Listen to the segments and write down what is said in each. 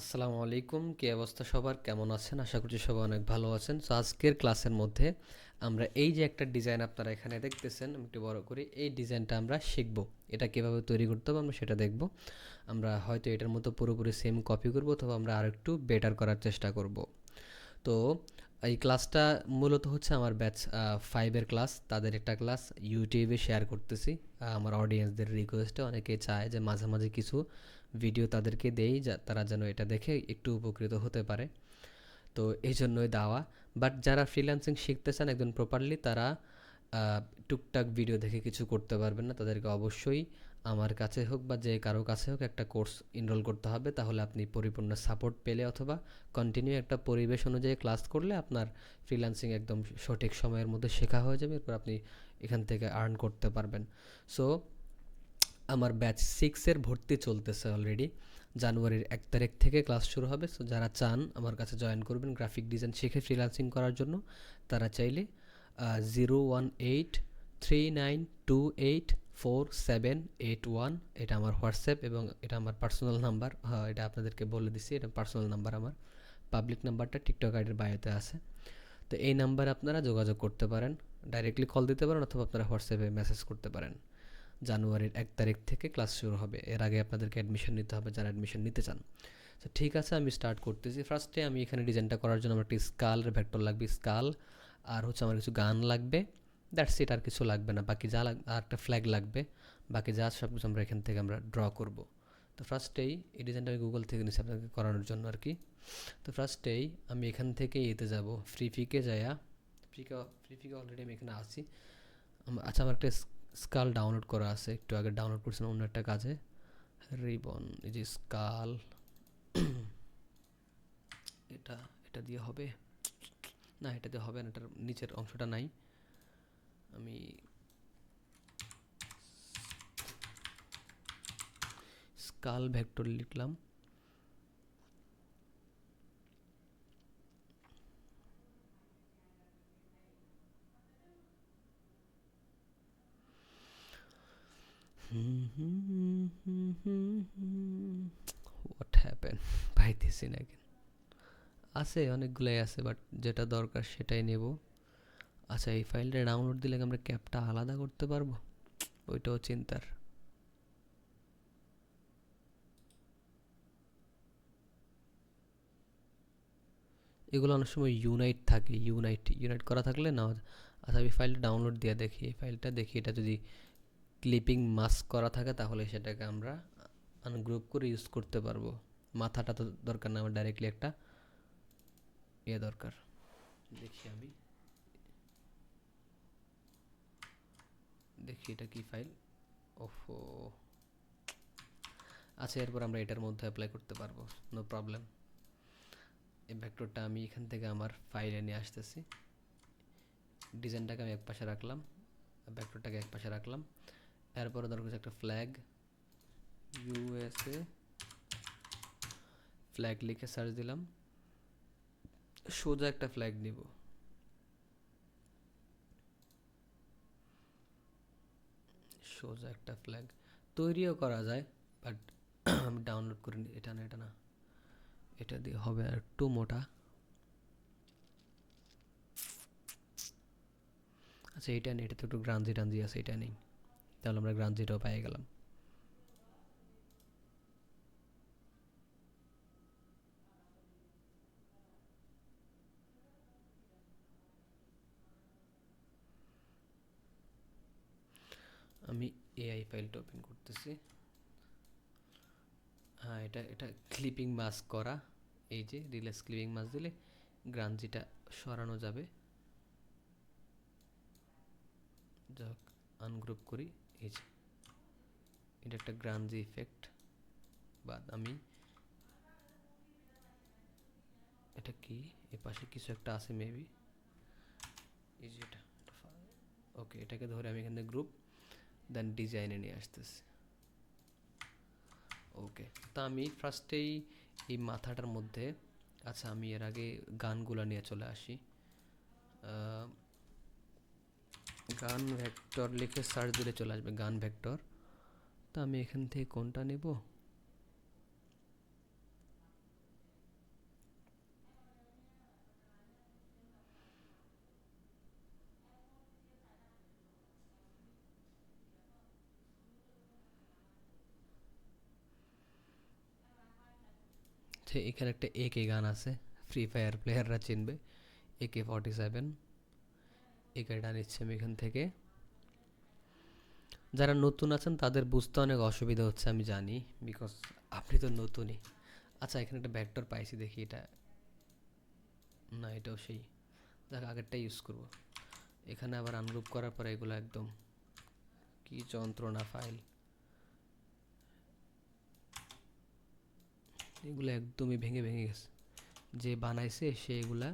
আসসালামু আলাইকুম, কি অবস্থা সবার? কেমন আছেন? আশা করছি সবাই অনেক ভালো আছেন। সো আজকের ক্লাসের মধ্যে আমরা এই যে একটা ডিজাইন আপনারা এখানে দেখতেছেন, আমি একটু বড় করি, এই ডিজাইনটা আমরা শিখব। এটা কিভাবে তৈরি করতে হবে আমরা সেটা দেখব। আমরা হয়তো এটার মতো পুরোপুরি সেম কপি করব, অথবা আমরা আরেকটু বেটার করার চেষ্টা করব। তো এই ক্লাসটা মূলত হচ্ছে আমার ব্যাচ 5-এর ক্লাস, তাদের একটা ক্লাস ইউটিউবে শেয়ার করতেছি। আমার অডিয়েন্সদের রিকোয়েস্টে অনেকে চায় যে মাঝে মাঝে কিছু ভিডিও তাদেরকে দেই, যা তারা যেন এটা দেখে একটু উপকৃত হতে পারে। তো এই জন্যই দেওয়া। বাট যারা ফ্রিল্যান্সিং শিখতে চান একদম প্রপারলি, তারা টুকটাক ভিডিও দেখে কিছু করতে পারবেন না। তাদেরকে অবশ্যই আমার কাছে হোক বা যে কারো কাছে হোক একটা কোর্স এনরোল করতে হবে, তাহলে আপনি পরিপূর্ণ সাপোর্ট পেলে অথবা কন্টিনিউ একটা পরিবেশ অনুযায়ী ক্লাস করলে আপনার ফ্রিল্যান্সিং একদম সঠিক সময়ের মধ্যে শেখা হয়ে যাবে। এরপর আপনি এখান থেকে আর্ন করতে পারবেন। সো আমার ব্যাচ 6-এর ভর্তি চলতেছে অলরেডি। জানুয়ারির 1 তারিখ থেকে ক্লাস শুরু হবে। সো যারা চান আমার কাছে জয়েন করবেন গ্রাফিক ডিজাইন শিখে ফ্রিল্যান্সিং করার জন্য, তারা চাইলে 01839284781, এটা আমার হোয়াটসঅ্যাপ এবং এটা আমার পার্সোনাল নাম্বার। হ্যাঁ, এটা আপনাদেরকে বলে দিছি, এটা পার্সোনাল নাম্বার আমার। পাবলিক নাম্বারটা টিকটক আইডির বায়োতে আছে। তো এই নাম্বারে আপনারা যোগাযোগ করতে পারেন, ডাইরেক্টলি কল দিতে পারেন, অথবা আপনারা হোয়াটসঅ্যাপে মেসেজ করতে পারেন। জানুয়ারির 1 তারিখ থেকে ক্লাস শুরু হবে। এর আগে আপনাদেরকে অ্যাডমিশন নিতে হবে যারা অ্যাডমিশন নিতে চান। তো ঠিক আছে, আমি স্টার্ট করতেছি। ফার্স্টে আমি এখানে ডিজাইনটা করার জন্য আমার একটি স্কালের ভেক্টর লাগবে, স্কাল। আর হচ্ছে আমার কিছু গান লাগবে, দ্যাটস ইট। আর কিছু লাগবে না। বাকি যা আর একটা ফ্ল্যাগ লাগবে। বাকি যা সব কিছু আমরা এখান থেকে আমরা ড্র করব। তো ফার্স্টেই এই ডিজাইনটা আমি গুগল থেকে নিচ্ছি আপনাকে করানোর জন্য আর কি। তো ফার্স্টেই আমি এখান থেকে এতে যাব, ফ্রিফিকে যায়া। ফ্রিফিকে অলরেডি আমি এখানে আছি। আচ্ছা, আমার একটা স্কাল ডাউনলোড করা আছে, একটু আগে ডাউনলোড করছিলাম অন্য একটা কাজে। রিবন, এই যে স্কাল, এটা এটা দিয়ে হবে না, এটা দিয়ে হবে না, এটার নিচের অংশটা নাই। আমি স্কাল ভেক্টর লিখলাম। হোয়াট হ্যাপেন, পাইতেছি না কেন। আছে, অনেকগুলাই আছে, বাট যেটা দরকার সেটাই নেব। আচ্ছা, এই ফাইলটা ডাউনলোড দিলে আমরা ক্যাপটা আলাদা করতে পারবো, ওইটাও চিন্তার। এগুলো অনেক সময় ইউনাইট থাকে, ইউনাইট ইউনাইট করা থাকলে না। আচ্ছা, আমি ফাইলটা ডাউনলোড দিয়ে দেখি, এই ফাইলটা দেখি, এটা যদি ক্লিপিং মাস্ক করা থাকে তাহলে সেটাকে আমরা আনগ্রুপ করে ইউজ করতে পারবো। মাথাটা তো দরকার না, আমার ডাইরেক্টলি একটা দরকার। দেখি, আমি দেখি এটা কি ফাইল। ওফো। আচ্ছা, এরপর আমরা এটার মধ্যে অ্যাপ্লাই করতে পারবো, নো প্রবলেম। এই ভেক্টরটা আমি এখান থেকে আমার ফাইলে নিয়ে আসতেছি। ডিজাইনটাকে আমি এক পাশে রাখলাম, ভেক্টরটাকে এক পাশে রাখলাম। এরপরে দরকার হচ্ছে একটা ফ্ল্যাগ, ইউএসএ ফ্ল্যাগ লিখে সার্চ দিলাম। সোজা একটা ফ্ল্যাগ নিব। সোজা একটা ফ্ল্যাগ তৈরিও করা যায়, বাট আমি ডাউনলোড করে নিই। এটা না, এটা না, এটা দিয়ে হবে আর একটু মোটা। আচ্ছা, এটা নেই, এটা তো একটু গ্রাঞ্জি টাঞ্জি আছে, এটা নেই। তাহলে আমরা গ্রাঞ্জিটাও পেয়ে গেলাম। আমি এআই ফাইলটা ওপেন করতেছি। হ্যাঁ, এটা এটা ক্লিপিং মাস্ক করা। এই যে রিলেক্স ক্লিপিং মাস্ক দিলে গ্রাঞ্জিটা সরানো যাবে। যাক, আনগ্রুপ করি। এই যে এটা একটা গ্রাঞ্জি ইফেক্ট। বাদ আমি এটা কি, এ পাশে কিছু একটা আছে মেবি। এই যে এটা, ওকে, এটাকে ধরে আমি এখানে গ্রুপ দেন ডিজাইনে নিয়ে আসতেছি। ওকে, তা আমি ফার্স্টেই এই মাথাটার মধ্যে, আচ্ছা আমি এর আগে গানগুলো নিয়ে চলে আসি। গান ভেক্টর লিখে সার্চ দিলে চলে আসবে গান ভেক্টর। তা আমি এখান থেকে কোনটা নেব? যে এখানে একটা একে গান আছে, ফ্রি ফায়ার প্লেয়াররা চিনবে, AK-47। এই গাড়িটা নিচ্ছি আমি এখান থেকে। যারা নতুন আছেন তাদের বুঝতে অনেক অসুবিধা হচ্ছে আমি জানি, বিকজ আপনি তো নতুনই। আচ্ছা, এখানে একটা ভেক্টর পাইছি, দেখি এটা। না, এটাও সেই, দেখ আগেরটা ইউজ করব। এখানে আবার আনগ্রুপ করার পরে এগুলো একদম কি যন্ত্রণা ফাইল, এগুলো একদমই ভেঙে ভেঙে গেছে। যে বানাইছে সে এগুলা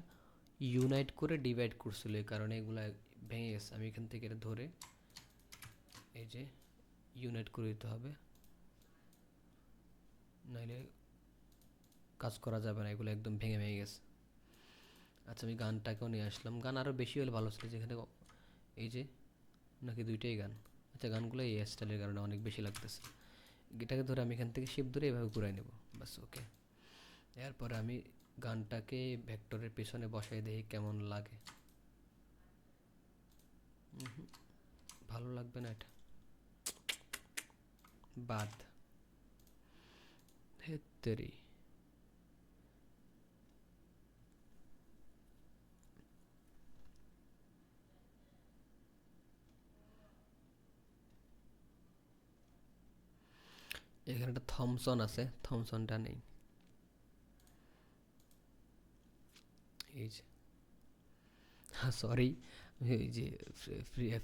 ইউনাইট করে ডিভাইড করছিল, এই কারণে এগুলা ভেঙে গেছে। আমি এখান থেকে এটা ধরে এই যে ইউনাইট করে দিতে হবে, নাইলে কাজ করা যাবে না, এগুলো একদম ভেঙে ভেঙে গেছে। আচ্ছা, আমি গানটাকেও নিয়ে আসলাম। গান আরও বেশি হলে ভালো ছিল, যেখানে এই যে, নাকি দুইটাই গান? আচ্ছা, গানগুলো এই স্টাইলের কারণে অনেক বেশি লাগতেছে। এটাকে ধরে আমি এখান থেকে শিপ ধরে এভাবে ঘুরাই নেব, বাস। ওকে, এরপরে আমি গানটাকে ভেক্টরের পেছনে বসাই দেখি কেমন লাগে। ভালো লাগবে না এটা, বাদ। হেত্তেরি, এখানে একটা থমসন আছে, থমসনটা নেই। এই যে, সরি, এই যে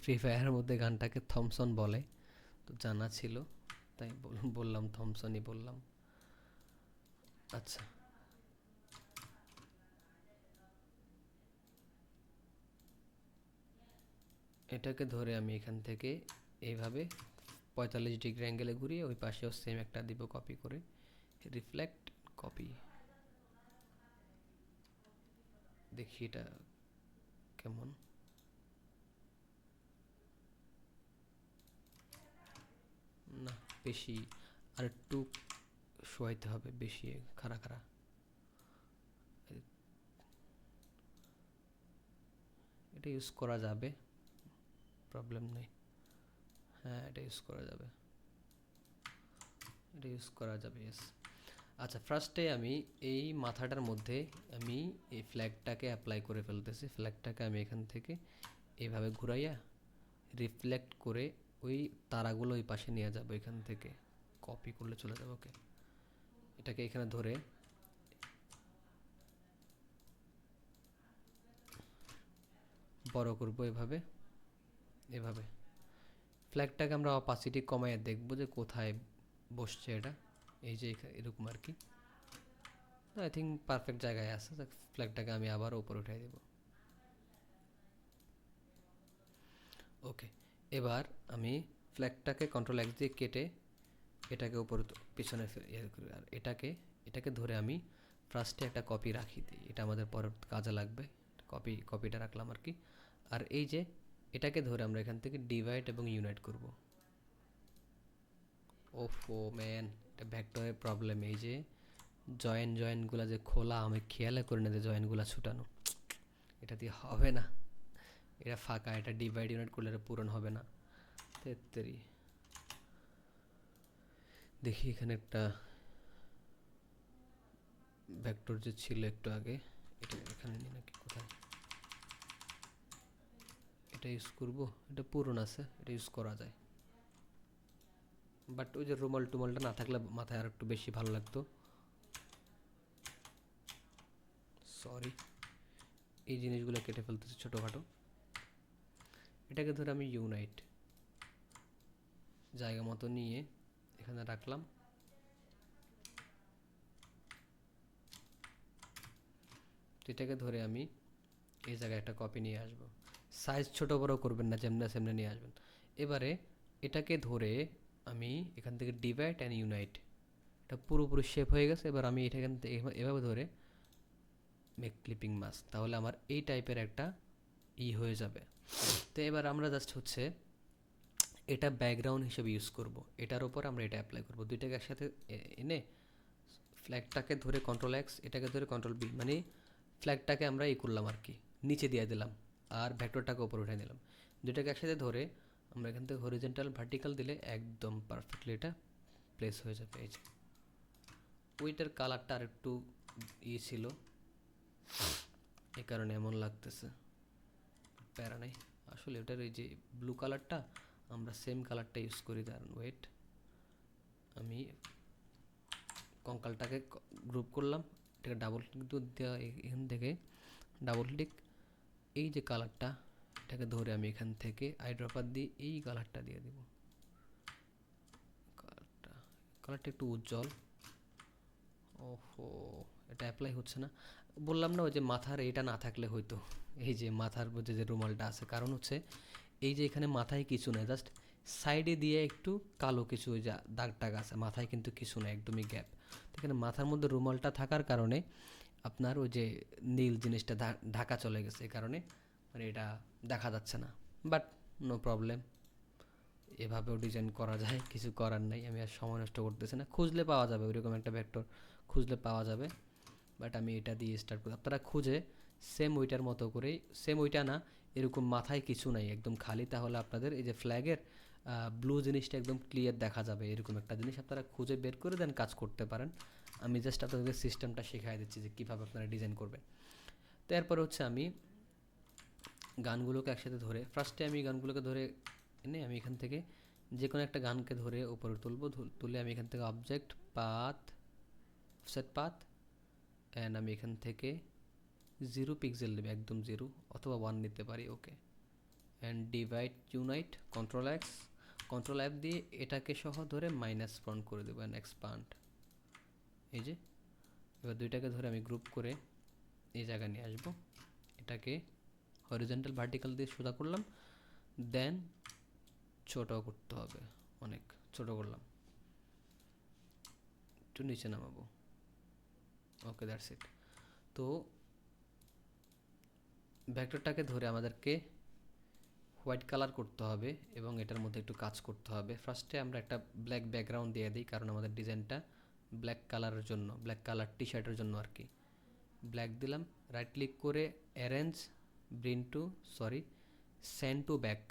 ফ্রি ফায়ারের মধ্যে গানটাকে থমসন বলে, তো জানা ছিল তাই বললাম, থমসনই বললাম। আচ্ছা, এটাকে ধরে আমি এখান থেকে এইভাবে 45 ডিগ্রি অ্যাঙ্গেলে ঘুরিয়ে ওই পাশেও সেম একটা দিব কপি করে, রিফ্লেক্ট, কপি। দেখি এটা কেমন। না, বেশি আর একটু শোয়াইতে হবে, বেশি খাড়া খাড়া। এটা ইউজ করা যাবে, প্রবলেম নেই। হ্যাঁ, এটা ইউজ করা যাবে, এটা ইউজ করা যাবে, ইয়েস। আচ্ছা, ফার্স্টে আমি এই মাথাটার মধ্যে আমি এই ফ্ল্যাগটাকে অ্যাপ্লাই করে ফেলতেছি। ফ্ল্যাগটাকে আমি এখান থেকে এইভাবে ঘুরাইয়া রিফ্লেক্ট করে ওই তারাগুলো ওই পাশে নিয়ে যাবো, এখান থেকে কপি করলে চলে যাবে। ওকে, এটাকে এখানে ধরে বড় করবো এভাবে, এভাবে। ফ্ল্যাগটাকে আমরা অপাসিটি কমাইয়ে দেখবো যে কোথায় বসছে এটা। এই যে এরকম আর কি, আই থিঙ্ক পারফেক্ট জায়গায় আছে। ফ্ল্যাগটাকে আমি আবার উপরে উঠাই দেব। ওকে, এবার আমি ফ্ল্যাগটাকে কন্ট্রোল X দিয়ে কেটে এটাকে উপরে পিছনে ইয়ে করি, আর এটাকে ধরে আমি ফার্স্টে একটা কপি রাখি দিই, এটা আমাদের পরে কাজে লাগবে। কপিটা রাখলাম আর কি। আর এই যে এটাকে ধরে আমরা এখান থেকে ডিভাইড এবং ইউনাইট করব। ওফো ম্যান, এটা ভেক্টরের প্রবলেম। এই যে জয়েন্টগুলো যে খোলা, আমি খেয়ালে করে না যে জয়েন্টগুলো ছুটানো, এটা দিয়ে হবে না, এটা ফাঁকা। এটা ডিভাইড ইউনিট করলে এটা পূরণ হবে না। তেত্তেরি, দেখি এখানে একটা ভেক্টর যে ছিল একটু আগে, এটা এখানে নিই নাকি, কোথায়? এটা ইউজ করব, এটা পূরণ আছে, এটা ইউজ করা যায়। বাট ওই যে রুমাল টুমালটা না থাকলে মাথায় আর একটু বেশি ভালো লাগতো। সরি, এই জিনিসগুলো কেটে ফেলতেছি ছোটোখাটো। এটাকে ধরে আমি ইউনাইট জায়গা মতো নিয়ে এখানে রাখলাম। এটাকে ধরে আমি এই জায়গায় একটা কপি নিয়ে আসবো। সাইজ ছোটো বড়ো করবেন না, যেমনি সেমনি নিয়ে আসবেন। এবারে এটাকে ধরে আমি এখান থেকে ডিভাইড অ্যান্ড ইউনাইট, এটা পুরোপুরি শেপ হয়ে গেছে। এবার আমি এটা এখান থেকে এভাবে ধরে মেক ক্লিপিং মাস্ক, তাহলে আমার এই টাইপের একটা হয়ে যাবে। তো এবার আমরা জাস্ট হচ্ছে এটা ব্যাকগ্রাউন্ড হিসেবে ইউজ করব, এটার উপর আমরা এটা অ্যাপ্লাই করব। দুইটাকে একসাথে এনে ফ্ল্যাগটাকে ধরে কন্ট্রোল X, এটাকে ধরে কন্ট্রোল B, মানে ফ্ল্যাগটাকে আমরা করলাম আর কি, নিচে দিয়ে দিলাম, আর ভেক্টরটাকে উপরে উঠে নিলাম। দুইটাকে একসাথে ধরে আমরা এখান থেকে হরিজেন্টাল ভার্টিক্যাল দিলে একদম পারফেক্টলি এটা প্লেস হয়ে যাবে। এই যে ওইটার কালারটা আর একটু ছিল, এই কারণে এমন লাগতেছে। প্যারা নেই, আসলে ওটার এই যে ব্লু কালারটা আমরা সেম কালারটা ইউজ করি। দাঁড়ান ওয়েট, আমি কঙ্কালটাকে গ্রুপ করলাম, এটাকে ডাবল ক্লিক দেওয়া, এখান থেকে ডাবল ক্লিক, এই যে কালারটা এটাকে ধরে আমি এখান থেকে আইড্রপার দিয়ে এই কালারটা দিয়ে দিব। কালারটা একটু উজ্জ্বল। ওহো, এটা অ্যাপ্লাই হচ্ছে না। বললাম না ওই যে মাথার এইটা না থাকলে হয়তো, এই যে মাথার মধ্যে যে রুমালটা আছে, কারণ হচ্ছে এই যে এখানে মাথায় কিছু নেই, জাস্ট সাইডে দিয়ে একটু কালো কিছু ওই যে দাগ টাগ আছে, মাথায় কিন্তু কিছু নেই, একদমই গ্যাপ। এখানে মাথার মধ্যে রুমালটা থাকার কারণে আপনার ওই যে নীল জিনিসটা ঢাকা চলে গেছে, এই কারণে মানে এটা দেখা যাচ্ছে না। বাট নো প্রবলেম, এভাবেও ডিজাইন করা যায়, কিছু করার নাই। আমি আর সময় নষ্ট করতেছি না, খুঁজলে পাওয়া যাবে ওইরকম একটা ভেক্টর, খুঁজলে পাওয়া যাবে। বাট আমি এটা দিয়ে স্টার্ট করি, আপনারা খুঁজে সেম ওইটার মতো করেই, সেম ওইটা না, এরকম মাথায় কিছু নাই একদম খালি, তাহলে আপনাদের এই যে ফ্ল্যাগের ব্লু জিনিসটা একদম ক্লিয়ার দেখা যাবে। এরকম একটা জিনিস আপনারা খুঁজে বের করে দেন কাজ করতে পারেন। আমি জাস্ট আপনাদের সিস্টেমটা শেখাই দিচ্ছি যে কীভাবে আপনারা ডিজাইন করবেন। তো এরপরে হচ্ছে আমি গানগুলোকে একসাথে ধরে, ফার্স্টে আমি গানগুলোকে ধরে এনে আমি এখান থেকে যে কোনো একটা গানকে ধরে উপরে তুলবো, তুলে আমি এখান থেকে object path, offset path, and আমি এখান থেকে 0 পিক্সেল নেবে, একদম 0 অথবা 1 নিতে পারি। Okay, and divide unite, control F দিয়ে এটাকে সহ ধরে মাইনাস ফ্রন্ট করে দেবো, অ্যান্ড এক্সপান্ড। এই যে এবার দুইটাকে ধরে আমি গ্রুপ করে এই জায়গায় নিয়ে আসবো, এটাকে হরিজন্টাল ভার্টিক্যাল দিয়ে সোজা করলাম, দেন ছোটো করতে হবে, অনেক ছোট করলাম, একটু নিচে নামাবো। ওকে, দ্যাটস ইট। তো ভেক্টরটাকে ধরে আমাদেরকে হোয়াইট কালার করতে হবে এবং এটার মধ্যে একটু কাজ করতে হবে। ফার্স্টে আমরা একটা ব্ল্যাক ব্যাকগ্রাউন্ড দিয়ে দিই, কারণ আমাদের ডিজাইনটা ব্ল্যাক কালারের জন্য, ব্ল্যাক কালার টি শার্টের জন্য আর কি। ব্ল্যাক দিলাম, রাইট ক্লিক করে arrange bring to, sorry send to back,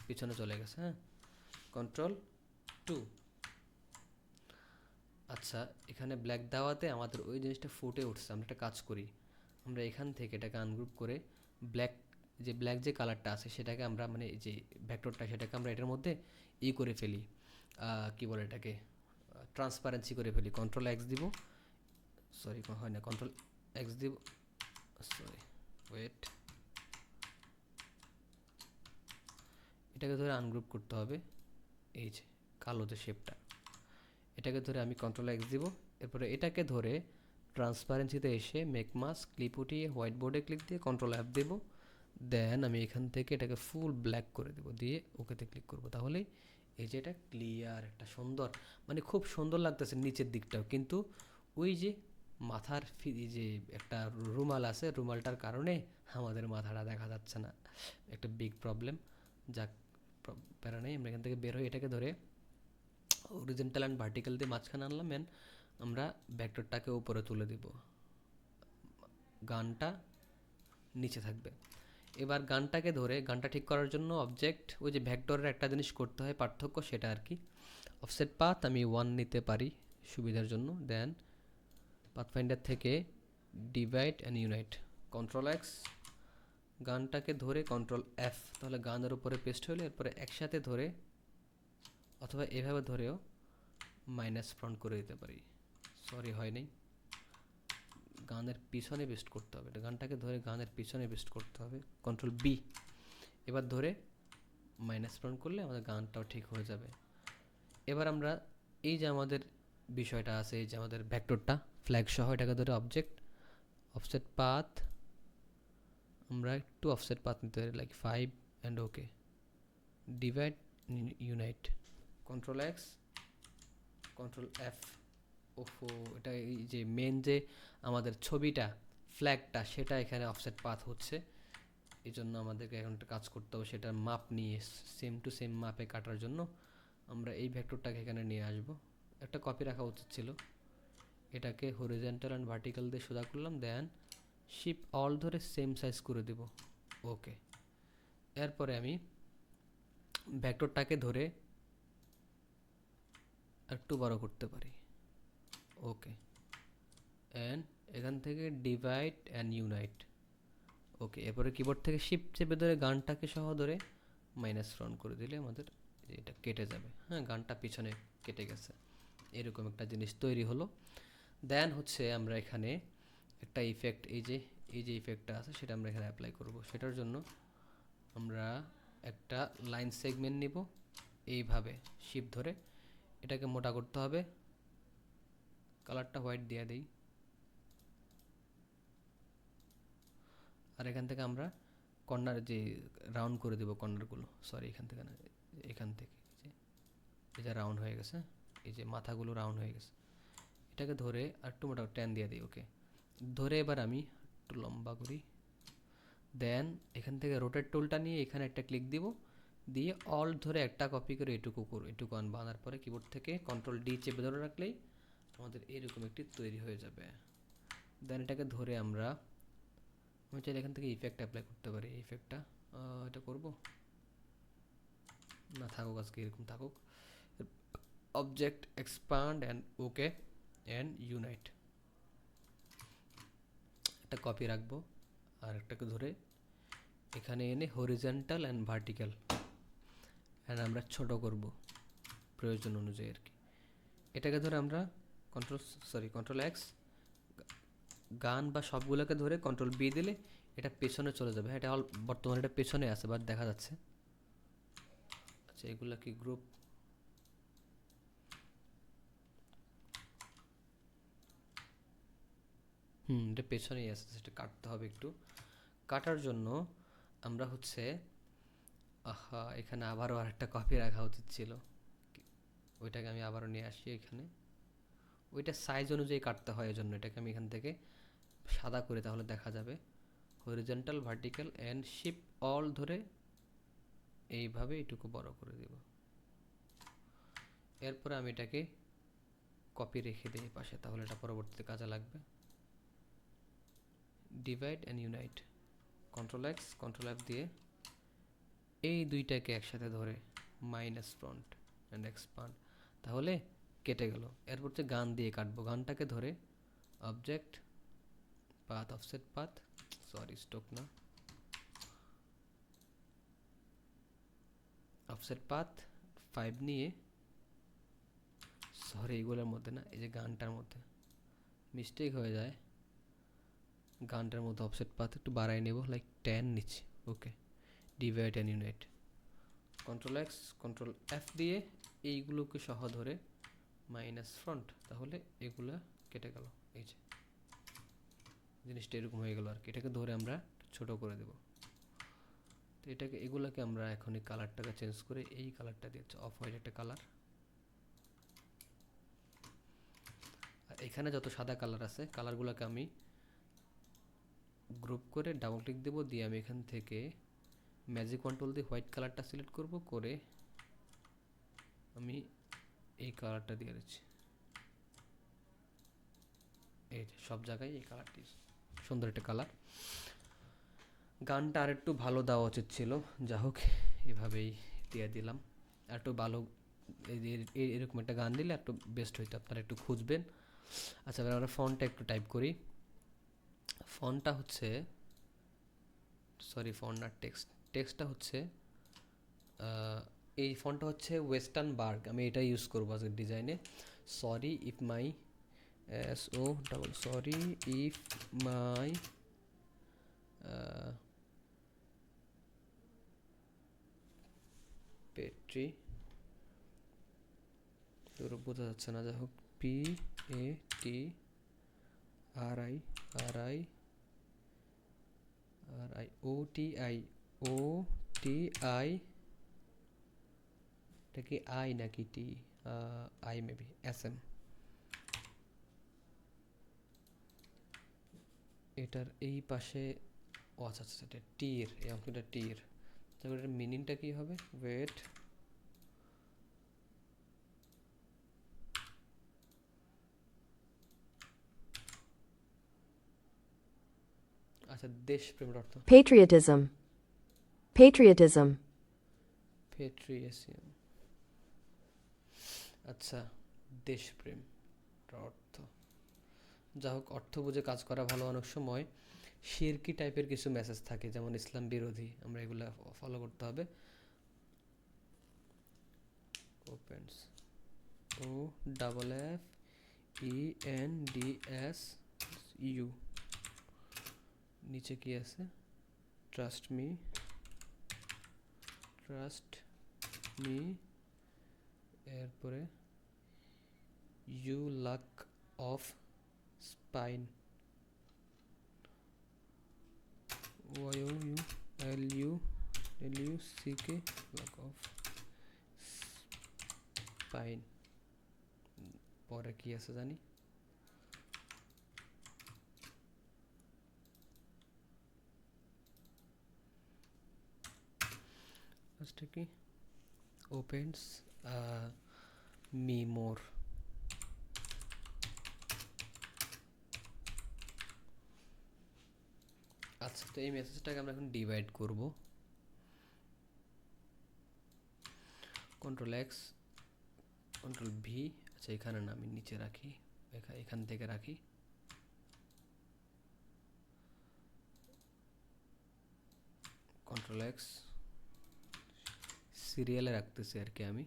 পিছনে চলে গেছে, হ্যাঁ, Ctrl+2। আচ্ছা, এখানে ব্ল্যাক দেওয়াতে আমাদের ওই জিনিসটা ফুটে উঠছে। আমরা একটা কাজ করি, আমরা এখান থেকে এটাকে আনগ্রুপ করে ব্ল্যাক যে কালারটা আছে সেটাকে আমরা মানে যে ভেক্টরটা সেটাকে আমরা এটার মধ্যে করে ফেলি, কি বলে এটাকে, ট্রান্সপারেন্সি করে ফেলি। Ctrl+X দিব, সরি হয় না, Ctrl+X দিব, সরি ওয়েট, এটাকে ধরে আনগ্রুপ করতে হবে। এই যে কালো যে শেপটা, এটাকে ধরে আমি Ctrl+X দিব, এরপরে এটাকে ধরে ট্রান্সপারেন্সিতে এসে মেক মাস্ক ক্লিপ উঠিয়ে হোয়াইট বোর্ডে ক্লিক দিয়ে Ctrl+F দেব, দেন আমি এখান থেকে এটাকে ফুল ব্ল্যাক করে দেব, দিয়ে ওকেতে ক্লিক করব। তাহলে এই যে এটা ক্লিয়ার একটা সুন্দর, মানে খুব সুন্দর লাগতেছে নিচের দিকটাও, কিন্তু ওই যে মাথার যে একটা রুমাল আছে, রুমালটার কারণে আমাদের মাথাটা দেখা যাচ্ছে না, একটা বিগ প্রবলেম। যাক, প্যারা নেই, আমরা এখান থেকে বের হয়ে এটাকে ধরে হরিজন্টাল অ্যান্ড ভার্টিক্যাল দিয়ে মাঝখানে আনলাম, অ্যান্ড আমরা ভেক্টরটাকে উপরে তুলে দিব, গানটা নিচে থাকবে। এবার গানটাকে ধরে, গানটা ঠিক করার জন্য অবজেক্ট, ওই যে ভেক্টরের একটা জিনিস করতে হয় পার্থক্য, সেটা আর কি, অফসেট পাথ আমি 1 নিতে পারি সুবিধার জন্য, দেন পাথফাইন্ডার থেকে ডিভাইড অ্যান্ড ইউনাইট, Ctrl+X, গানটাকে ধরে Ctrl+F, তাহলে গানের উপরে পেস্ট হলে এরপরে একসাথে ধরে অথবা এভাবে ধরেও মাইনাস ফ্রন্ট করে দিতে পারি। সরি হয় নাই, গানের পিছনে পেস্ট করতে হবে, এটা গানটাকে ধরে গানের পিছনে পেস্ট করতে হবে, Ctrl+B, এবার ধরে মাইনাস ফ্রন্ট করলে আমাদের গানটাও ঠিক হয়ে যাবে। এবার আমরা এই যে আমাদের বিষয়টা আছে, এই যে আমাদের ভেক্টরটা ফ্ল্যাগ সহ, এটাকে ধরে অবজেক্ট অফসেট পাথ, আমরা একটু অফসেট পাথ নিতে পারি like 5, and okay, divide unite, Ctrl+X, Ctrl+F। ওহো, এটা এই যে মেন যে আমাদের ছবিটা ফ্ল্যাগটা সেটা এখানে অফসেট পাথ হচ্ছে, এই জন্য আমাদেরকে এখন একটা কাজ করতে হবে, সেটার মাপ নিয়ে সেম টু সেম মাপে কাটার জন্য আমরা এই ভেক্টরটাকে এখানে নিয়ে আসব। একটা কপি রাখা উচিত ছিল, এটাকে হরিজন্টাল অ্যান্ড ভার্টিক্যাল দিয়ে সোজা করলাম, দেন শিফট অল ধরে সেম সাইজ করে দেব। ওকে, এরপরে আমি ভেক্টরটাকে ধরে একটু বড় করতে পারি। ওকে, অ্যান্ড এখান থেকে ডিভাইড অ্যান্ড ইউনাইট। ওকে, এরপরে কিবোর্ড থেকে শিফট চেপে ধরে গানটাকে সহ ধরে মাইনাস ফ্রন্ট করে দিলে আমাদের এটা কেটে যাবে। হ্যাঁ, গানটা পিছনে কেটে গেছে, এরকম একটা জিনিস তৈরি হলো। দেন হচ্ছে আমরা এখানে একটা ইফেক্ট, এই যে ইফেক্টটা আছে সেটা আমরা এখানে অ্যাপ্লাই করব। সেটার জন্য আমরা একটা লাইন সেগমেন্ট নিব, এইভাবে শিফট ধরে এটাকে মোটা করতে হবে। কালারটা হোয়াইট দিয়ে দিই। আর এখান থেকে আমরা কর্নার যে রাউন্ড করে দেবো কর্নারগুলো, সরি এখান থেকে না, এখান থেকে এই যে রাউন্ড হয়ে গেছে, এই যে মাথাগুলো রাউন্ড হয়ে গেছে, এটাকে ধরে আর একটু মোটা ট্যান দিয়ে দিই। ওকে, ধরে এবার আমি একটু লম্বা করি। দেন এখান থেকে রোটেট টুলটা নিয়ে এখানে একটা ক্লিক দিব, দিয়ে অল ধরে একটা কপি করে এটুকু আনবো। আনার পরে কিবোর্ড থেকে কন্ট্রোল ডি চেপে ধরে রাখলেই আমাদের এরকম একটি তৈরি হয়ে যাবে। দেন এটাকে ধরে আমরা চাইলে এখান থেকে ইফেক্ট অ্যাপ্লাই করতে পারি। ইফেক্টটা এটা করব না, থাকুক আজকে এরকম থাকুক। Object expand and okay and unite, একটা কপি রাখবো। আর একটাকে ধরে এখানে এনে হরিজন্টাল অ্যান্ড ভার্টিক্যাল অ্যান্ড আমরা ছোট করব প্রয়োজন অনুযায়ী আর কি। এটাকে ধরে আমরা কন্ট্রোল এক্স, গান বা সবগুলোকে ধরে কন্ট্রোল বি দিলে এটা পেছনে চলে যাবে। হ্যাঁ, এটা বর্তমানে এটা পেছনে আছে বাট দেখা যাচ্ছে। আচ্ছা, এগুলা কি গ্রুপ? এটা পেছনেই আছে, সেটা কাটতে হবে একটু। কাটার জন্য আমরা হচ্ছে এখানে আবারও আরেকটা কপি রাখা উচিত ছিল, ওইটাকে আমি আবারও নিয়ে আসি এখানে। ওইটা সাইজ অনুযায়ী কাটতে হয়, এজন্য এটাকে আমি এখান থেকে সাদা করে তাহলে দেখা যাবে। Horizontal vertical and shift all ধরে এইভাবে এটুকু বড় করে দেব। এরপরে আমি এটাকে কপি রেখে দিই পাশে, তাহলে এটা পরবর্তীতে কাজে লাগবে। Divide and unite, control x control f দিয়ে এই দুইটাকে একসাথে ধরে মাইনাস ফ্রন্ট অ্যান্ড এক্সপান্ড, তাহলে কেটে গেল। এরপর হচ্ছে গান দিয়ে কাটবো। গানটাকে ধরে object path offset path, sorry stock না, অফসেট পাথ 5 নিয়ে, সরি এগুলোর মধ্যে না, এই যে গানটার মধ্যে মিস্টেক হয়ে যায়। গানটার মধ্যে অফসেট পাথ একটু বাড়াই নেব, লাইক 10 নিচ্ছি। Okay, divide and unite, control x control f দিয়ে এইগুলোকে সহ ধরে মাইনাস ফ্রন্ট, তাহলে এগুলা কেটে গেল। এই যে জিনিসটা এরকম হয়ে গেল আর কি। এটাকে ধরে আমরা ছোট করে দেব। তো এটাকে এগুলাকে আমরা এখন এই কালারটাকে চেঞ্জ করে এই কালারটা দিচ্ছি, অফ হোয়াইট একটা কালার। আর এখানে যত সাদা কালার আছে কালারগুলোকে আমি গ্রুপ করে ডাবল ক্লিক দেবো, দিয়ে আমি এখান থেকে ম্যাজিক কন্ট্রোল দিয়ে হোয়াইট কালারটা সিলেক্ট করব, করে আমি এই কালারটা দিয়ে দিচ্ছি। এই যে সব জায়গায় এই কালারটি সুন্দর একটা কালার। গানটা আর একটু ভালো দেওয়া উচিত ছিল, যা হোক এভাবেই দিয়ে দিলাম। আর একটু ভালো এরকম একটা গান দিলে একটু বেস্ট হইতো, আপনারা একটু খুঁজবেন। আচ্ছা, এবার আমরা ফন্টটা একটু টাইপ করি। ফন্টটা হচ্ছে, সরি ফন্ট না, টেক্সটটা হচ্ছে এই ফন্টটা হচ্ছে ওয়েস্টার্ন বার্গ, আমি এটা ইউজ করবো আজকের ডিজাইনে। Sorry if my sorry if my পেট্রি, তোর বোঝা যাচ্ছে না, যাই হোক, PATRI OTI, এটা কি আই নাকি টি? আই মেবি SM, এটার এই পাশে, ও আচ্ছা আচ্ছা, এটা টির, এই অঙ্কটা টির, তাহলে এটার মিনিংটা কি হবে? ওয়েট, আচ্ছা, দেশপ্রেমের অর্থ Patriotism. Patriotism. পেট্রিয়েসিয়াম, আচ্ছা, দেশপ্রেম অর্থ। যা হোক, অর্থ বুঝে কাজ করা ভালো। অনেক সময় শিরকি টাইপের কিছু মেসেজ থাকে, যেমন ইসলাম বিরোধী, আমরা এগুলো ফলো করতে হবে। Opens, O double F ENDS you, নিচে কি আছে, ট্রাস্ট মি, ট্রাস্ট মি, এরপরে you luck of spine, YOULUCK, luck of spine. পরে কি আছে জানি, ফার্স্টে কি, ওপেন্স মি মোর। আচ্ছা, তো এই মেসেজটাকে আমরা এখন ডিভাইড করব। Ctrl+X, Ctrl+V, আচ্ছা এখানে না, আমি নিচে রাখি, এখান থেকে রাখি। Ctrl+X, সিরিয়ালে রাখতেছি আর কি আমি।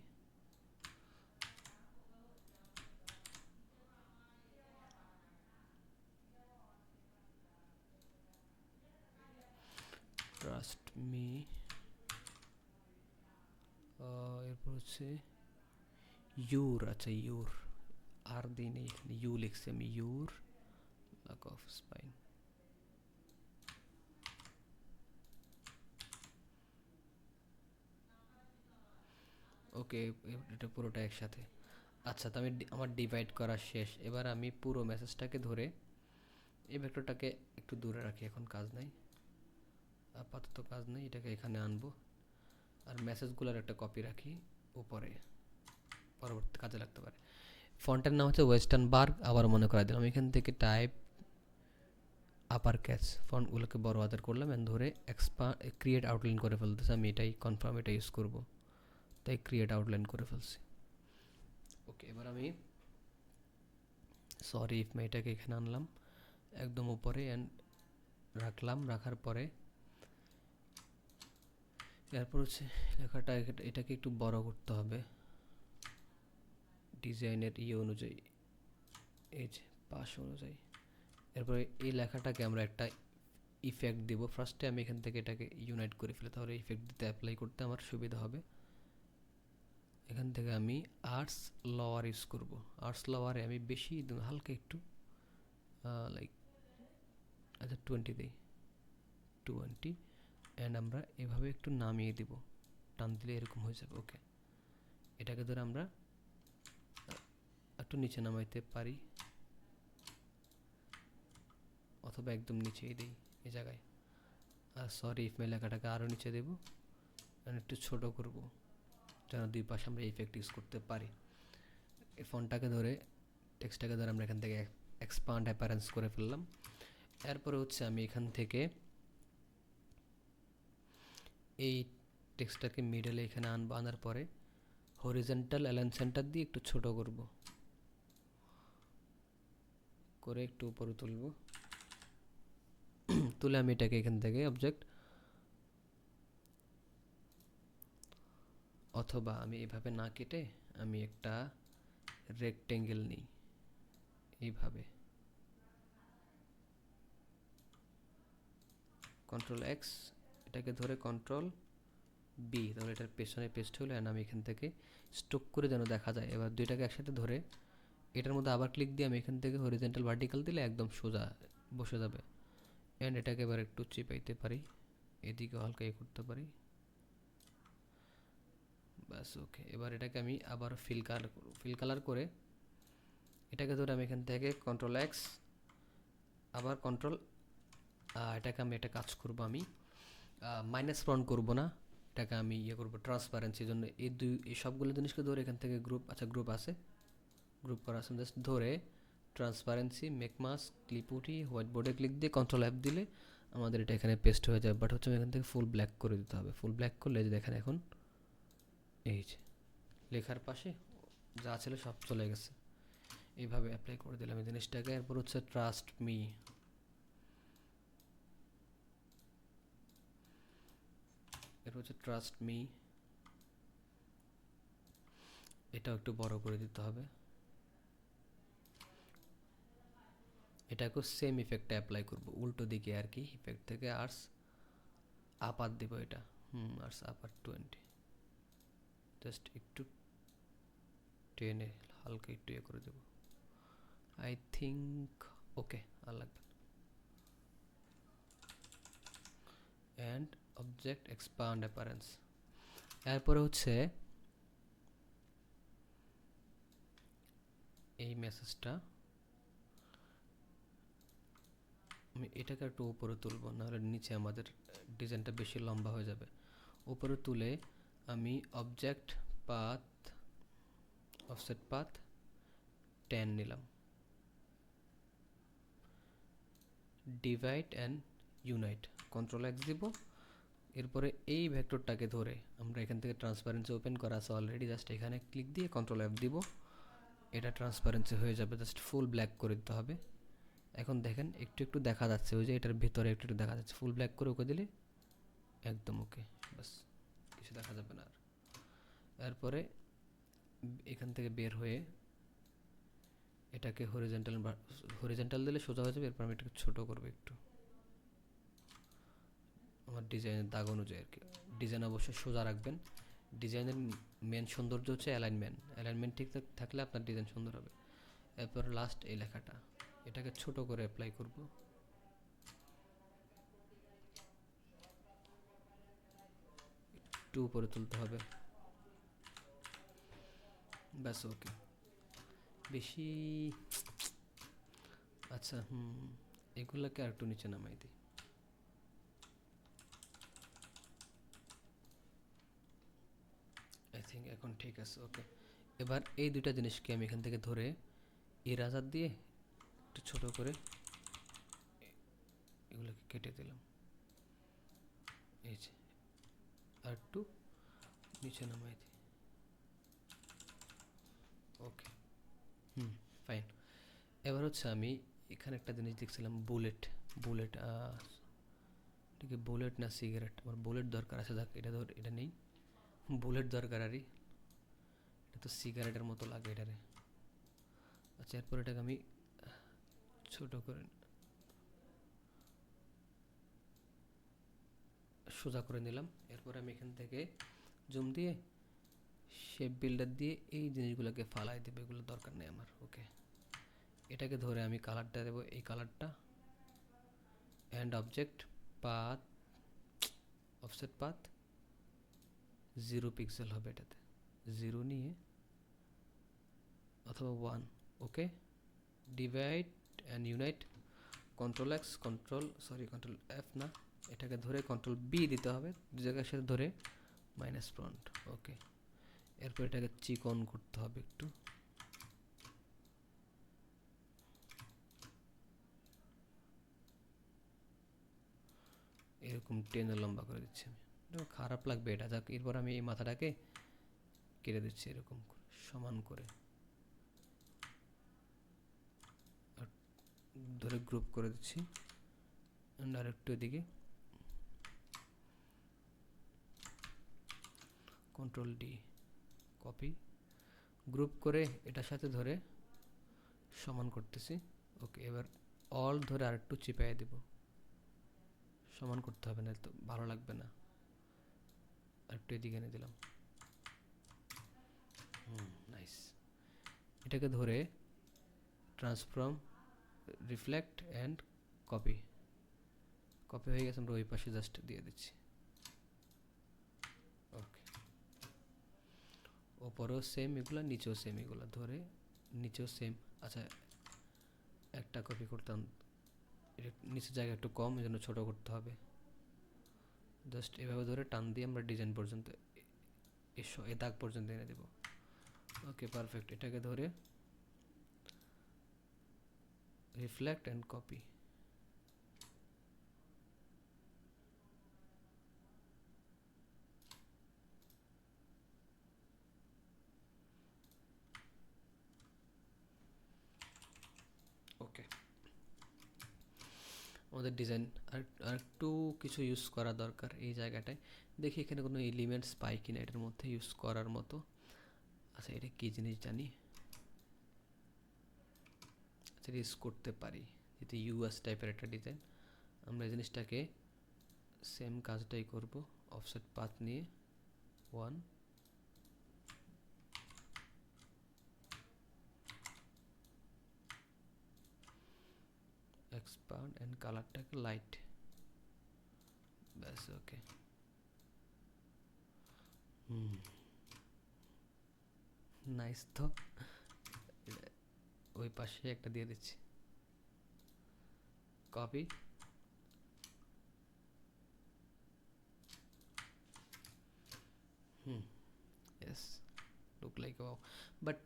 ট্রাস্ট মি, এরপর হচ্ছে ইউর, আচ্ছা ইউর, আর দিই নেই এখানে, ইউ লিখছি আমি, ইউর লাক অফ স্পাইন। ওকে, এটা পুরোটা একসাথে। আচ্ছা, তো আমি আমার ডিভাইড করা শেষ। এবার আমি পুরো মেসেজটাকে ধরে এই ভেক্টরটাকে একটু দূরে রাখি, এখন কাজ নাই, আপাতত কাজ নেই, এটাকে এখানে আনবো। আর মেসেজগুলোর একটা কপি রাখি উপরে, পরবর্তী কাজে লাগতে পারে। ফন্টের নাম হচ্ছে ওয়েস্টার্ন বার্গ, আবার মনে করাই দিলাম। এখান থেকে টাইপ আপার ক্যাচ, ফন্টগুলোকে বড় হাতের করলাম, এন্ড ধরে ক্রিয়েট আউটলাইন করে ফেলতেছে। আমি এটাই কনফার্ম, এটা ইউজ করব, তাই ক্রিয়েট আউটলাইন করে ফেলছি। ওকে, এবার আমি সরি ইফ এটাকে এখানে আনলাম একদম উপরে, অ্যান্ড রাখলাম। রাখার পরে এরপর হচ্ছে লেখাটা, এটাকে একটু বড় করতে হবে ডিজাইনের অনুযায়ী, এই যে পাশ অনুযায়ী। এরপরে এই লেখাটাকে আমরা একটা ইফেক্ট দিব। ফার্স্টে আমি এখান থেকে এটাকে ইউনাইট করে ফেলি, তাহলে ইফেক্ট দিতে অ্যাপ্লাই করতে আমার সুবিধা হবে। এখান থেকে আমি আর্টস লোয়ার ইউজ করব। আর্টস লোয়ারে আমি বেশি হালকা একটু লাইক, আচ্ছা 20 দিই, 20, অ্যান্ড আমরা এভাবে একটু নামিয়ে দিব, টান দিলে এরকম হয়ে যাবে। ওকে, এটাকে ধরে আমরা একটু নিচে নামাইতে পারি, অথবা একদম নিচেই দিই এই জায়গায়। আর সরি ইফ লেখাটাকে আরও নিচে দেব, একটু ছোট করব, যেন দুই পাশে আমরা ইফেক্ট ইউজ করতে পারি। এই ফন্টটাকে ধরে, টেক্সটটাকে ধরে আমরা এখান থেকে এক্সপান্ড অ্যাপারেন্স করে ফেললাম। এরপরে হচ্ছে আমি এখান থেকে এই টেক্সটটাকে মিডলে এখানে আনবো, আনার পরে হরিজন্টাল অ্যালাইন সেন্টার দিয়ে একটু ছোট করব, করে একটু উপরে তুলব। তুলে আমি এটাকে এখান থেকে অবজেক্ট, অথবা আমি এভাবে না কেটে আমি একটা রেক্টেঙ্গেল নিই এইভাবে, Ctrl+X, এটাকে ধরে Ctrl+B, তাহলে এটার পেছনে পেস্ট হলো। অ্যান্ড আমি এখান থেকে স্টোক করে যেন দেখা যায়। এবার দুইটাকে একসাথে ধরে এটার মধ্যে আবার ক্লিক দিয়ে আমি এখান থেকে হরিজন্টাল ভার্টিক্যাল দিলে একদম সোজা বসে যাবে। অ্যান্ড এটাকে এবার একটু চিপাইতে পারি, এদিকে হালকা করতে পারি, ব্যাস। ওকে, এবার এটাকে আমি আবার ফিল কালার করে এটাকে ধরে আমি এখান থেকে Ctrl+X, আবার কন্ট্রোল, এটাকে আমি একটা কাজ করব, আমি মাইনাস ফ্রন্ট করব না, এটাকে আমি করব ট্রান্সপারেন্সির জন্য। এই সবগুলো জিনিসকে ধরে এখান থেকে গ্রুপ, আচ্ছা গ্রুপ আছে, গ্রুপ করা আছে, জাস্ট ধরে ট্রান্সপারেন্সি, মেক মাস্ক, ক্লিপ উঠি, হোয়াইট বোর্ডে ক্লিক দিয়ে Ctrl+F দিলে আমাদের এটা এখানে পেস্ট হয়ে যাবে। বাট হচ্ছে এখান থেকে ফুল ব্ল্যাক করে দিতে হবে। ফুল ব্ল্যাক করলে যে দেখেন এখন এই যে লেখার পাশে যা ছিল সব চলে গেছে। এইভাবে অ্যাপ্লাই করে দিলাম এই জিনিসটাকে। এরপর হচ্ছে ট্রাস্ট মি, এরপর হচ্ছে ট্রাস্ট মি, এটাও একটু বড় করে দিতে হবে। এটাকেও সেম ইফেক্টটা অ্যাপ্লাই করব উল্টো দিকে আর কি, ইফেক্ট থেকে আর্টস আপার দিব এটা, আর্টস আপার 20, জাস্ট একটু টেনে হালকা একটু ইয়ে করে দেব। আই থিঙ্ক ওকে, আর লাগবে। And object expand অ্যাপারেন্স। এরপরে হচ্ছে এই মেসেজটা আমি এটাকে একটু উপরে তুলব, নাহলে নিচে আমাদের ডিজাইনটা বেশি লম্বা হয়ে যাবে। উপরে তুলে আমি অবজেক্ট পাথ, অফসেট পাথ 10 নিলাম। Divide and unite, control x দিব। এরপরে এই ভেক্টরটাকে ধরে আমরা এখান থেকে ট্রান্সপারেন্সি ওপেন করা আছে অলরেডি, জাস্ট এখানে ক্লিক দিয়ে কন্ট্রোল এফ দিব, এটা ট্রান্সপারেন্সি হয়ে যাবে, জাস্ট ফুল ব্ল্যাক করে দিতে হবে। এখন দেখেন একটু একটু দেখা যাচ্ছে, ওই যে এটার ভিতরে একটু একটু দেখা যাচ্ছে, ফুল ব্ল্যাক করে ওকে দিলে একদম ওকে, বাস কিছু দেখা যাবে না আর। এরপরে এখান থেকে বের হয়ে এটাকে হরিজেন্টাল, হরিজেন্টাল দিলে সোজা হয়ে যাবে। এরপর আমি এটাকে ছোটো করবো একটু আমার ডিজাইনের দাগ অনুযায়ী আর কি। ডিজাইন অবশ্যই সোজা রাখবেন। ডিজাইনের মেন সৌন্দর্য হচ্ছে অ্যালাইনমেন্ট, অ্যালাইনমেন্ট ঠিক থাকলে আপনার ডিজাইন সুন্দর হবে। এরপর লাস্ট এই লেখাটা, এটাকে ছোট করে অ্যাপ্লাই করব। একটু উপরে তুলতে হবে, ব্যাস ওকে। বেশি আচ্ছা, এগুলোকে আর একটু নিচে নামাই দিই। আই থিঙ্ক এখন ঠিক আছে, ওকে। এবার এই দুইটা জিনিসকে আমি এখান থেকে ধরে ইরাজার দিয়ে একটু ছোট করে এগুলোকে কেটে দিলাম, এই যে। আর একটু নিচে নামাই দিই, ওকে, ফাইন। এবার হচ্ছে আমি এখানে একটা জিনিস দেখছিলাম, বুলেট। বুলেট, এটা কি বুলেট না সিগারেট? আমার বুলেট দরকার আছে, যাক এটা ধর, এটা নেই, বুলেট দরকার আরই, এটা তো সিগারেটের মতো লাগে এটারে। আচ্ছা, এরপর এটাকে আমি ছোট করে সোজা করে নিলাম। এরপর আমি এখান থেকে জুম দিয়ে শেপ বিল্ডার দিয়ে এই জিনিসগুলোকে ফালাই দেবো, এগুলো দরকার নেই আমার, ওকে। এটাকে ধরে আমি কালারটা দেবো, এই কালারটা। And object path, offset path 0 pixel হবে এটাতে, 0 নিয়ে অথবা 1, okay. Divide and unite, control x, control f না, এটাকে ধরে কন্ট্রোল বি দিতে হবে, দু জায়গার সাথে ধরে মাইনাস ফ্রন্ট, ওকে। এরপর এটাকে চিকন করতে হবে একটু, এরকম টেনে লম্বা করে দিচ্ছি আমি, খারাপ লাগবে এটা, যাক। এরপর আমি এই মাথাটাকে কেটে দিচ্ছি এরকম সমান করে, ধরে গ্রুপ করে দিচ্ছি। আর একটু এদিকে কন্ট্রোল ডি, কপি, গ্রুপ করে এটার সাথে ধরে সমান করতেছি, ওকে। এবার অল ধরে আর একটু চিপাই দেব, সমান করতে হবে না তো ভালো লাগবে না, আর একটু এদিকে এনে দিলাম, নাইস। এটাকে ধরে transform, reflect and copy, copy হয়ে গেছে, আমরা ওই পাশে জাস্ট দিয়ে দিচ্ছি, ওকে। ওপরেও সেম এগুলো, নিচেও সেম এগুলো, ধরে নিচেও সেম। আচ্ছা, একটা কপি করতাম, নিচের জায়গা একটু কম, এই জন্য ছোটো করতে হবে। জাস্ট এভাবে ধরে টান দিয়ে আমরা ডিজাইন পর্যন্ত, এ দাগ পর্যন্ত এনে দেব, ওকে, পারফেক্ট। এটাকে ধরে রিফ্লেক্ট অ্যান্ড কপি, আমাদের ডিজাইন আর আর একটু কিছু ইউজ করা দরকার এই জায়গাটায়। দেখি এখানে কোনো এলিমেন্টস পাই কিনা এটার মধ্যে ইউজ করার মতো। আচ্ছা এটা কী জিনিস জানি, আচ্ছা ইউজ করতে পারি, যেহেতু ইউএস টাইপের একটা ডিজাইন। আমরা এই জিনিসটাকে সেম কাজটাই করব, অফসেট পাথ নিয়ে 1, এক্সপান্ড অ্যান্ড কালারটাকে লাইট, ব্যাস ওকে। নাইস তো, ওই পাশে একটা দিয়ে দিচ্ছি, copy. Yes, look like wow, but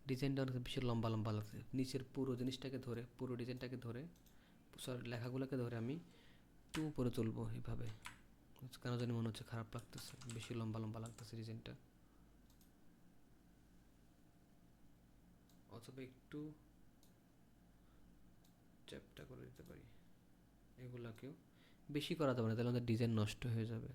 ডিজাইনটা অনেক বেশি লম্বা লম্বা লাগছে। নিচের পুরো জিনিসটাকে ধরে, পুরো ডিজাইনটাকে ধরে, সরি লেখাগুলোকে ধরে আমি একটু উপরে তুলবো এইভাবে, কেন জানি মনে হচ্ছে খারাপ লাগতেছে, বেশি লম্বা লম্বা লাগতেছে ডিজাইনটা। অথবা একটু চ্যাপটা করে দিতে পারি, এগুলাকেও বেশি করা যাবে না, তাহলে আমাদের ডিজাইন নষ্ট হয়ে যাবে।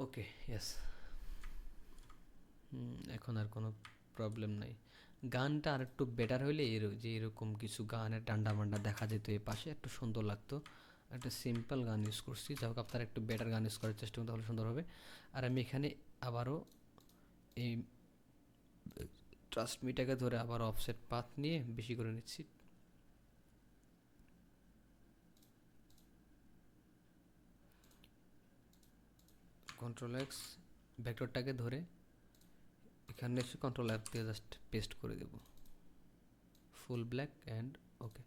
ওকে, ইয়েস। এখন আর কোনো প্রবলেম নাই। গানটা আর একটু বেটার হইলে যে এরকম কিছু গানের ডান্ডা মান্ডা দেখা যেত এই পাশে, একটু সুন্দর লাগতো। একটা সিম্পল গান ইউজ করছি, যাই হোক আপনারা একটু বেটার গান ইউজ করার চেষ্টা করতে তাহলে সুন্দর হবে। আর আমি এখানে আবারও এই ট্রাস্ট মিটাকে ধরে আবার অফসেট পাথ নিয়ে বেশি করে নিচ্ছি। কন্ট্রোল এক্স, ভেক্টরটাকে ধরে এখানে এসে কন্ট্রোল এফ দিয়ে জাস্ট পেস্ট করে দেব, ফুল ব্ল্যাক অ্যান্ড ওকে।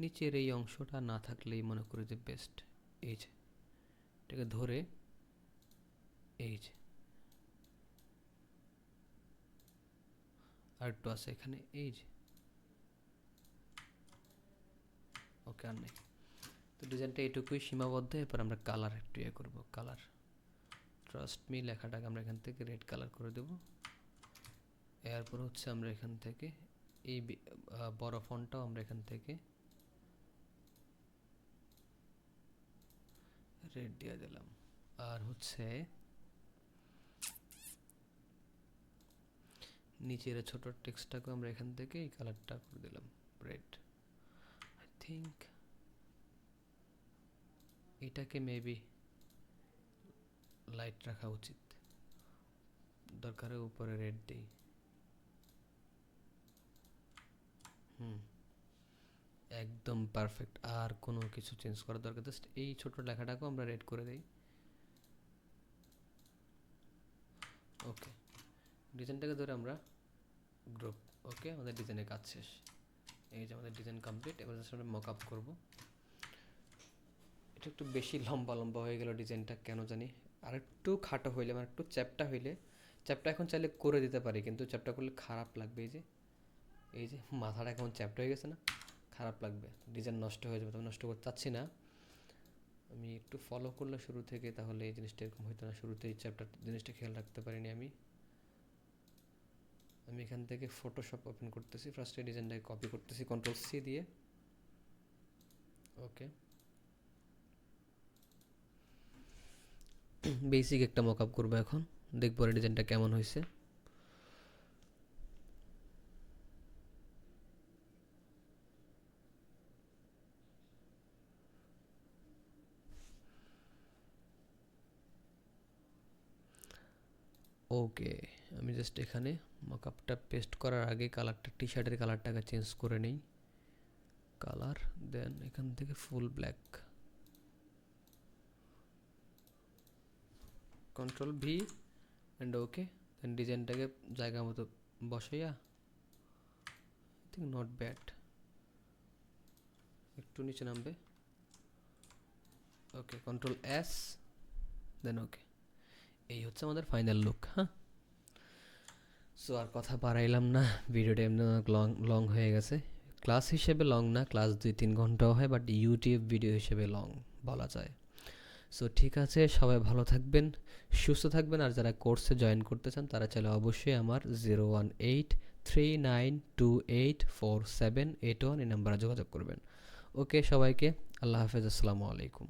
নিচের এই অংশটা না থাকলেই মনে করি যে বেস্ট। এই যে এটাকে ধরে, এই যে আর একটু আছে এখানে, এই যে ওকে আর নেই। তো ডিজাইনটা এটুকুই সীমাবদ্ধ। এরপর আমরা কালার একটু ইয়ে করবো, কালার ট্রাস্ট মি লেখাটাকে আমরা এখান থেকে রেড কালার করে দেব। এরপর হচ্ছে আমরা এখান থেকে এই বড় ফন্টটাও আমরা এখান থেকে রেড দিয়ে দিলাম। আর হচ্ছে নিচের ছোট টেক্সটটাকেও আমরা এখান থেকে এই কালারটা করে দিলাম রেড। আই থিঙ্ক এটাকে মেবি লাইট রাখা উচিত, দরকারের উপরে রেড দিই। একদম পারফেক্ট, আর কোনো কিছু চেঞ্জ করার দরকার, জাস্ট এই ছোট লেখাটাকেও আমরা রেড করে দিই। ওকে, ডিজাইনটাকে ধরে আমরা গ্রুপ, ওকে আমাদের ডিজাইনের কাজ শেষ। এই যে আমাদের ডিজাইন কমপ্লিট। এবার জাস্ট আমরা মক আপ করবো। এটা একটু বেশি লম্বা লম্বা হয়ে গেল ডিজাইনটা, কেন জানি। আর একটু খাটো হইলে, মানে একটু চ্যাপটা হইলে, চ্যাপটা এখন চাইলে করে দিতে পারি, কিন্তু চ্যাপটা করলে খারাপ লাগবে। এই যে মাথাটা কেমন চ্যাপটা হয়ে গেছে না, খারাপ লাগবে, ডিজাইন নষ্ট হয়ে যাবে, তবে নষ্ট করতে চাচ্ছি না। আমি একটু ফলো করলে শুরু থেকে, তাহলে এই জিনিসটা এরকম হইতো না। শুরুতেই চ্যাপ্টার জিনিসটা খেয়াল রাখতে পারিনি আমি। এখান থেকে ফটোশপ ওপেন করতেছি, ফার্স্টে ডিজাইনটাকে কপি করতেছি কন্ট্রোল সি দিয়ে। ওকে, বেসিক একটা মকআপ করবো এখন, দেখবো ডিজাইনটা কেমন হয়েছে। ওকে, আমি জাস্ট এখানে মকআপটা পেস্ট করার আগে কালারটা, টি শার্টের কালারটাকে চেঞ্জ করে নেই, কালার, দেন এখান থেকে full black, control V and okay. Then ডিজাইনটাকে জায়গা মতো বসাইয়া, আই থিঙ্ক নট ব্যাড, একটু নিচে নামবে। ওকে, কন্ট্রোল এস, দেন ওকে। এই হচ্ছে আমাদের ফাইনাল লুক। হ্যাঁ, সো আর কথা বাড়াইলাম না, ভিডিওটা এমনি অনেক লং লং হয়ে গেছে। ক্লাস হিসেবে লং না, ক্লাস 2-3 ঘন্টাও হয়, বাট ইউটিউব ভিডিও হিসেবে লং বলা যায়। সো ঠিক আছে, সবাই ভালো থাকবেন, সুস্থ থাকবেন। আর যারা কোর্সে জয়েন করতে চান তারা চাইলে অবশ্যই আমার 01839284781 এই নাম্বারে যোগাযোগ করবেন। ওকে সবাইকে আল্লাহ হাফেজ, আসসালামু আলাইকুম।